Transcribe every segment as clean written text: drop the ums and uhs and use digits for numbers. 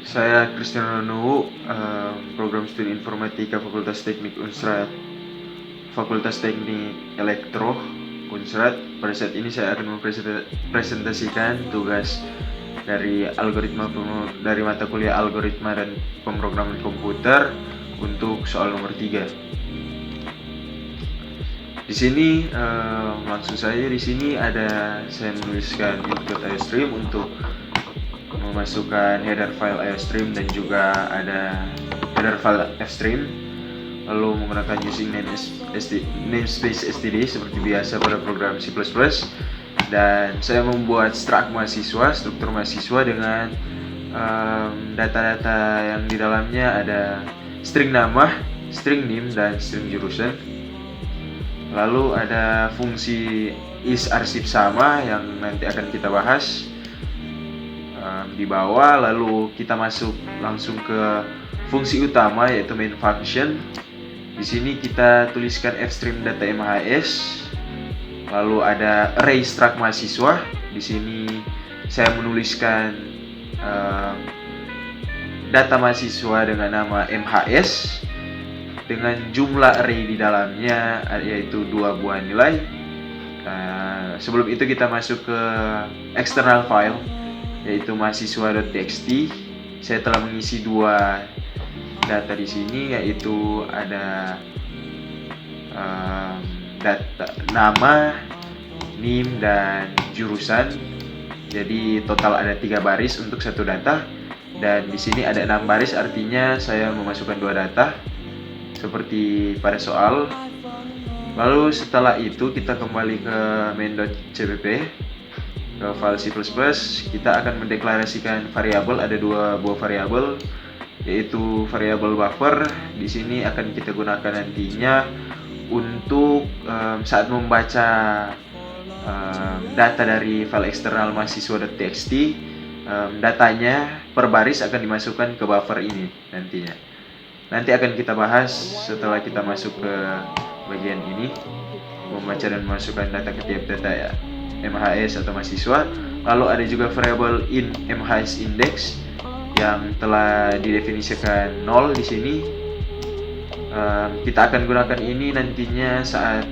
Saya Cristiano Nuhu, program studi informatika Fakultas Teknik Unsrat, Fakultas Teknik Elektro Unsrat. Pada saat ini saya akan mempresentasikan tugas dari dari mata kuliah algoritma dan pemrograman komputer untuk soal nomor 3. Di sini langsung saja di sini saya menuliskan input IOStream untuk memasukkan header file IOStream dan juga ada header file fstream, lalu menggunakan using namespace std seperti biasa pada program C++, dan saya membuat struktur mahasiswa dengan data-data yang di dalamnya ada string nama, string name, dan string jurusan. Lalu ada fungsi is-arsip sama yang nanti akan kita bahas di bawah. Lalu kita masuk langsung ke fungsi utama yaitu main function. Di sini kita tuliskan fstream data MHS. Lalu ada array struct mahasiswa. Di sini saya menuliskan data mahasiswa dengan nama MHS dengan jumlah array di dalamnya yaitu 2 buah nilai. Sebelum itu kita masuk ke external file yaitu mahasiswa.txt. Saya telah mengisi 2 data di sini, yaitu ada data nama, name, dan jurusan. Jadi total ada 3 baris untuk satu data, dan di sini ada 6 baris, artinya saya memasukkan 2 data seperti pada soal. Lalu setelah itu kita kembali ke main.cpp, ke file C++. Kita akan mendeklarasikan variabel. Ada 2 buah variabel, yaitu variabel buffer. Di sini akan kita gunakan nantinya untuk saat membaca data dari file eksternal mahasiswa.txt, datanya per baris akan dimasukkan ke buffer ini nantinya. Nanti akan kita bahas setelah kita masuk ke bagian ini, membaca dan memasukkan data ke tiap data ya, MHS atau mahasiswa. Lalu ada juga variabel in MHS index yang telah didefinisikan 0 di sini. Kita akan gunakan ini nantinya saat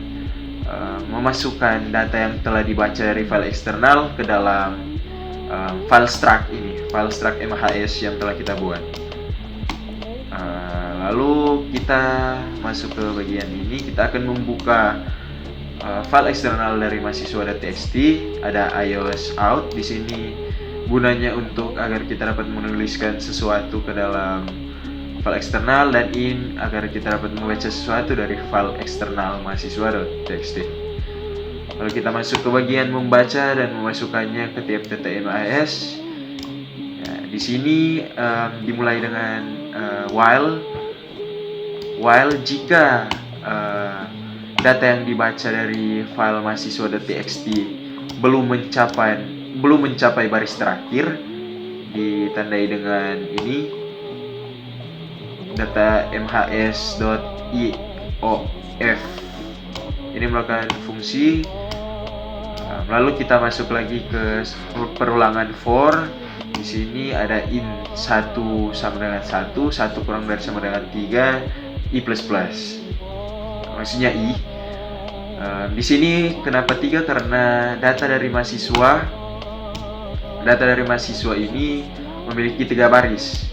memasukkan data yang telah dibaca dari file eksternal ke dalam file struct MHS yang telah kita buat. Lalu kita masuk ke bagian ini, kita akan membuka file eksternal dari mahasiswa.txt. Ada iosout di sini gunanya untuk agar kita dapat menuliskan sesuatu ke dalam file eksternal, dan in agar kita dapat membaca sesuatu dari file eksternal mahasiswa.txt. Lalu kita masuk ke bagian membaca dan memasukkannya ke tiap data MHS. Ya, di sini dimulai dengan while jika data yang dibaca dari file mahasiswa.txt belum mencapai baris terakhir, ditandai dengan ini data mhs.iof. Ini merupakan fungsi. Lalu kita masuk lagi ke perulangan for. Di sini ada in 1 sama dengan 1 kurang dari sama dengan 3, i++. Maksudnya i. Di sini kenapa 3? Karena data dari mahasiswa ini memiliki 3 baris.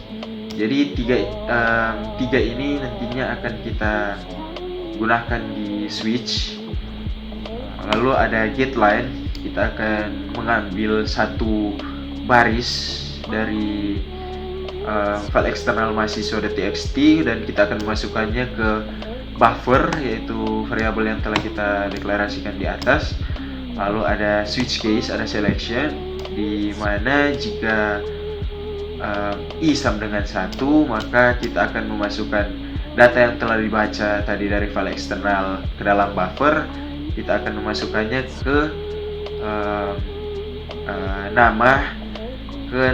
Jadi 3 ini nantinya akan kita gunakan di switch. Lalu ada getLine. Kita akan mengambil 1 baris dari file eksternal mahasiswa.txt dan kita akan memasukkannya ke buffer, yaitu variabel yang telah kita deklarasikan di atas. Lalu ada switch case, ada selection, di mana jika i sama dengan 1, maka kita akan memasukkan data yang telah dibaca tadi dari file eksternal ke dalam buffer. Kita akan memasukkannya ke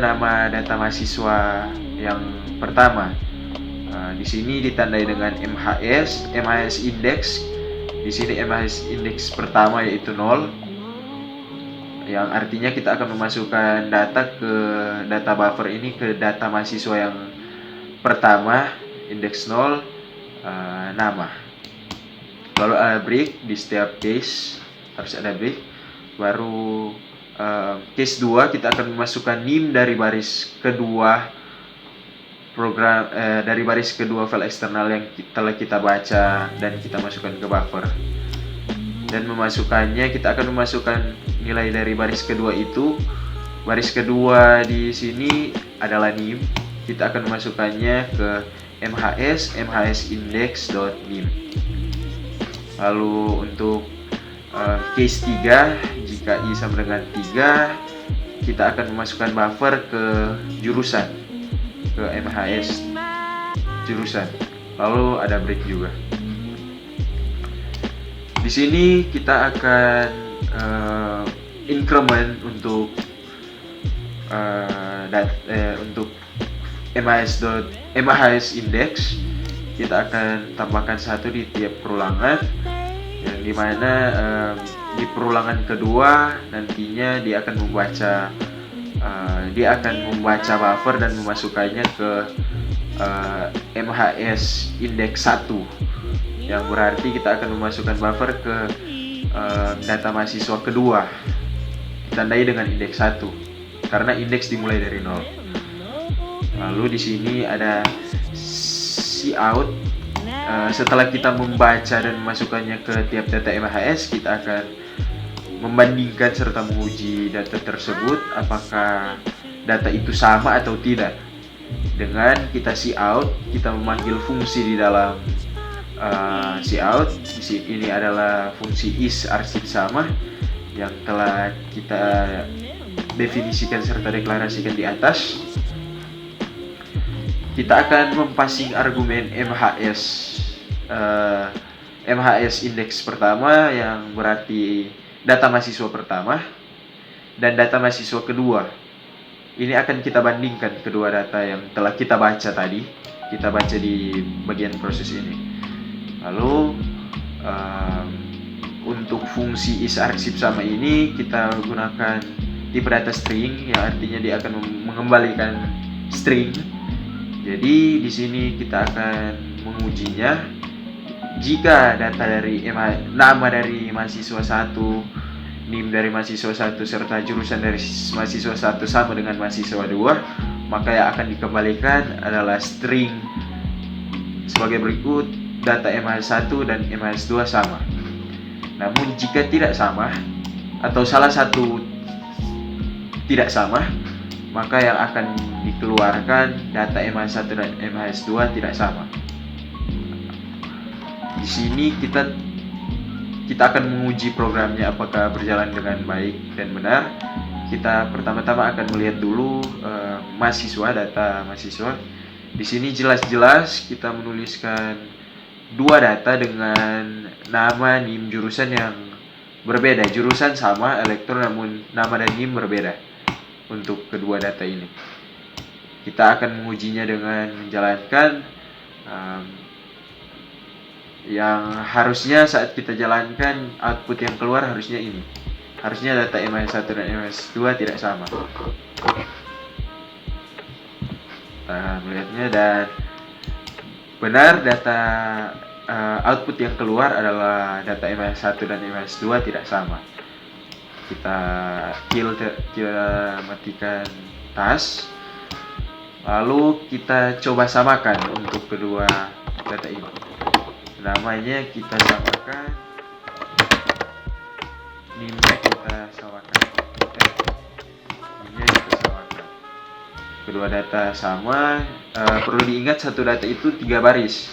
nama data mahasiswa yang pertama. Di sini ditandai dengan MHS index. Di sini MHS index pertama yaitu 0. yang artinya kita akan memasukkan data ke data buffer ini ke data mahasiswa yang pertama, indeks 0, nama. Lalu ada break di setiap case, harus ada break. Baru case 2 kita akan memasukkan NIM dari baris kedua program dari baris kedua file eksternal yang telah kita baca dan kita masukkan ke buffer. Dan memasukkannya, kita akan memasukkan nilai dari baris kedua itu. Baris kedua di sini adalah NIM. Kita akan memasukkannya ke mhs_index.nim. Lalu untuk case 3, jika i sama dengan 3, kita akan memasukkan buffer ke jurusan, ke mhs jurusan. Lalu ada break juga. Di sini kita akan increment untuk untuk mhs index. Kita akan tambahkan 1 di tiap perulangan, yang dimana di perulangan kedua nantinya dia akan membaca buffer dan memasukkannya ke mhs index 1, yang berarti kita akan memasukkan buffer ke data mahasiswa kedua, ditandai dengan indeks 1 karena indeks dimulai dari 0. Lalu di sini ada cout. Setelah kita membaca dan memasukkannya ke tiap data MHS, kita akan membandingkan serta menguji data tersebut apakah data itu sama atau tidak. Dengan kita cout, kita memanggil fungsi di dalam cout. Ini adalah fungsi is arsip sama yang telah kita definisikan serta deklarasikan di atas. Kita akan mempassing argumen MHS indeks pertama, yang berarti data mahasiswa pertama, dan data mahasiswa kedua. Ini akan kita bandingkan kedua data yang telah kita baca tadi, kita baca di bagian proses ini. Lalu untuk fungsi is arsip sama ini kita gunakan tipe data string, yang artinya dia akan mengembalikan string. Jadi di sini kita akan mengujinya jika data dari nama dari mahasiswa 1, NIM dari mahasiswa 1 serta jurusan dari mahasiswa 1 sama dengan mahasiswa 2, maka yang akan dikembalikan adalah string sebagai berikut: data MHS1 dan MHS2 sama. Namun jika tidak sama atau salah satu tidak sama, maka yang akan dikeluarkan data MHS1 dan MHS2 tidak sama. Di sini kita akan menguji programnya apakah berjalan dengan baik dan benar. Kita pertama-tama akan melihat dulu data mahasiswa. Di sini jelas-jelas kita menuliskan dua data dengan nama, NIM, jurusan yang berbeda. Jurusan sama, elektron, namun nama dan NIM berbeda untuk kedua data ini. Kita akan mengujinya dengan menjalankan yang harusnya saat kita jalankan output yang keluar harusnya ini. Harusnya data MHS1 dan MHS2 tidak sama. Kita melihatnya dan benar, data output yang keluar adalah data MHS1 dan MHS2 tidak sama. Kita matikan task, lalu kita coba samakan untuk kedua data ini. Namanya kita samakan, NIM-nya kita samakan, NIM-nya kita samakan. Kedua data sama. Perlu diingat satu data itu 3 baris.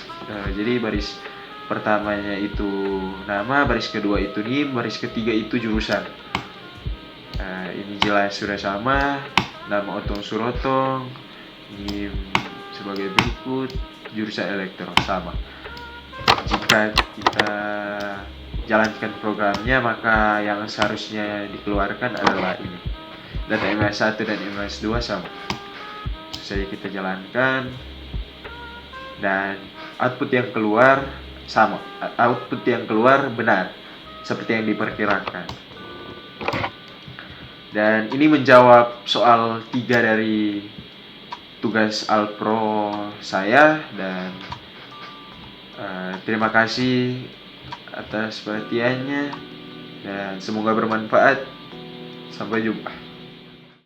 Jadi baris pertamanya itu nama, baris kedua itu NIM, baris ketiga itu jurusan. Ini jelas sudah sama. Nama Otong Surotong, NIM sebagai berikut, jurusan elektro sama. Jika kita jalankan programnya, maka yang seharusnya dikeluarkan adalah ini. Data MHS1 dan MHS2 sama. Saya kita jalankan dan output yang keluar sama. Output yang keluar benar seperti yang diperkirakan. Dan ini menjawab soal 3 dari tugas Alpro saya. Dan terima kasih atas perhatiannya dan semoga bermanfaat. Sampai jumpa.